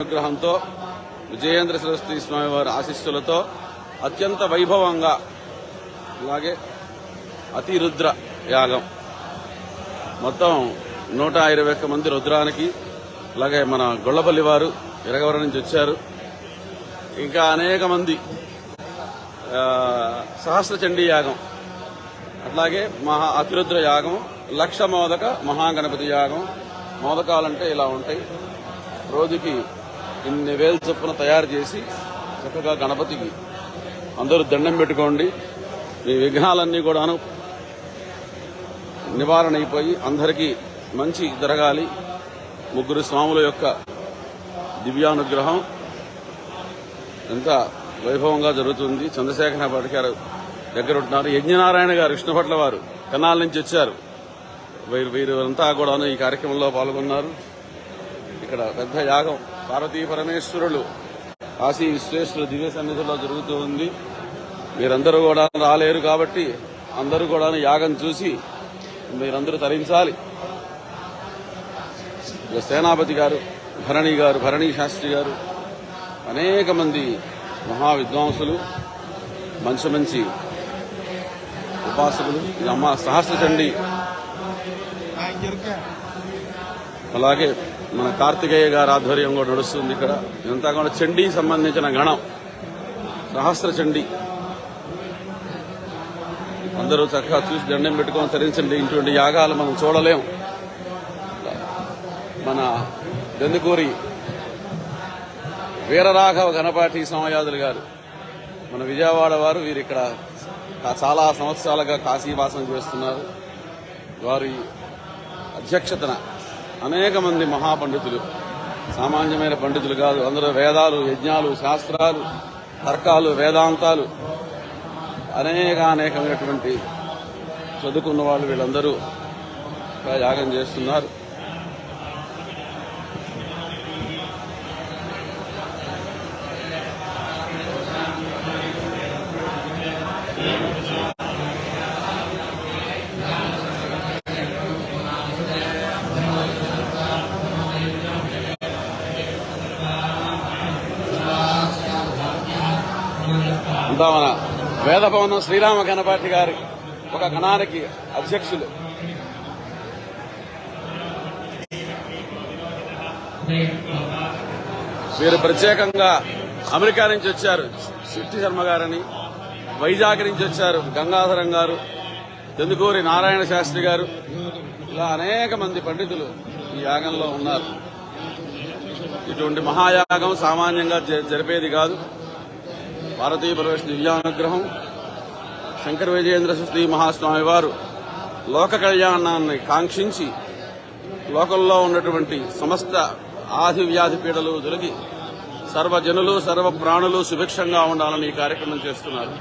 అనుగ్రహంతో విజయేంద్ర సరస్వతి స్వామి వారి ఆశీస్సులతో అత్యంత వైభవంగా అలాగే అతిరుద్ర యాగం మొత్తం 121 మంది రుద్రానికి అలాగే మన గొల్లపల్లి వారు ఇరగవరం నుంచి వచ్చారు. ఇంకా అనేక మంది సహస్ర చండీ యాగం అట్లాగే అతిరుద్ర యాగం, లక్ష మోదక మహాగణపతి యాగం. మోదకాలంటే ఇలా ఉంటాయి, రోజుకి ఇన్ని వేల చొప్పున తయారు చేసి చక్కగా గణపతికి అందరూ దండం పెట్టుకోండి. మీ విఘ్నాలన్నీ కూడాను నివారణ అయిపోయి అందరికీ మంచి జరగాలి. ముగ్గురు స్వాముల యొక్క దివ్యానుగ్రహం ఎంత వైభవంగా జరుగుతుంది. చంద్రశేఖర భట్ గారు దగ్గర ఉంటున్నారు. యజ్ఞనారాయణ గారు కృష్ణభట్ల వారు కన్నాల నుంచి వచ్చారు. వీరంతా కూడాను ఈ కార్యక్రమంలో పాల్గొన్నారు. ఇక్కడ పెద్ద యాగం పార్వతీ పరమేశ్వరులు కాశీ విశ్వేశ్వరుల దివ్య సన్నిధిలో జరుగుతూ ఉంది. మీరందరూ కూడా రాలేరు కాబట్టి అందరూ కూడా యాగం చూసి మీరందరూ తరించాలి. సేనాపతి గారు, భరణి శాస్త్రి గారు, అనేక మంది మహా విద్వాంసులు, మంచి ఉపాసకులు, అమ్మ సహస్ర చండీ, అలాగే మన కార్తికేయ గారి ఆధ్వర్యం కూడా నడుస్తుంది. ఇక్కడ ఇదంతా కూడా చండీ సంబంధించిన గణం, సహస్ర చండీ. అందరూ చక్కగా చూసి దండం పెట్టుకొని తరించండి. ఇటువంటి యాగాలు మనం చూడలేం. మన దెందుకూరి వీరరాఘవ గణపాటి సోమయాజులు గారు మన విజయవాడ వారు, వీరు ఇక్కడ చాలా సంవత్సరాలుగా కాశీవాసం చేస్తున్నారు. వారి అధ్యక్షతన అనేక మంది మహాపండితులు, సామాన్యమైన పండితులు కాదు, అందరూ వేదాలు, యజ్ఞాలు, శాస్త్రాలు, తర్కాలు, వేదాంతాలు అనేకమైనటువంటి చదువుకున్న వాళ్ళు వీళ్ళందరూ యాగం చేస్తున్నారు. అంతా మన వేదభవనం శ్రీరామ గణపాటి గారి ఒక గణానికి అధ్యక్షులు. వీరు ప్రత్యేకంగా అమెరికా నుంచి వచ్చారు, సిట్టి శర్మ గారని. వైజాగ్ నుంచి వచ్చారు గంగాధరం గారు, దెందుకూరి నారాయణ శాస్త్రి గారు. ఇలా అనేక మంది పండితులు ఈ యాగంలో ఉన్నారు. ఇటువంటి మహాయాగం సామాన్యంగా జరిపేది కాదు. పార్వతీ పరమేశ్వర దివ్యానుగ్రహం, శంకర విజయేంద్ర సరస్వతి మహాస్వామి వారు లోక కళ్యాణాన్ని కాంక్షించి లోకంలో ఉన్నటువంటి సమస్త ఆది వ్యాధి పీడలు తొలగి సర్వజనులు సర్వ ప్రాణులు సుభిక్షంగా ఉండాలని ఈ కార్యక్రమం చేస్తున్నారు.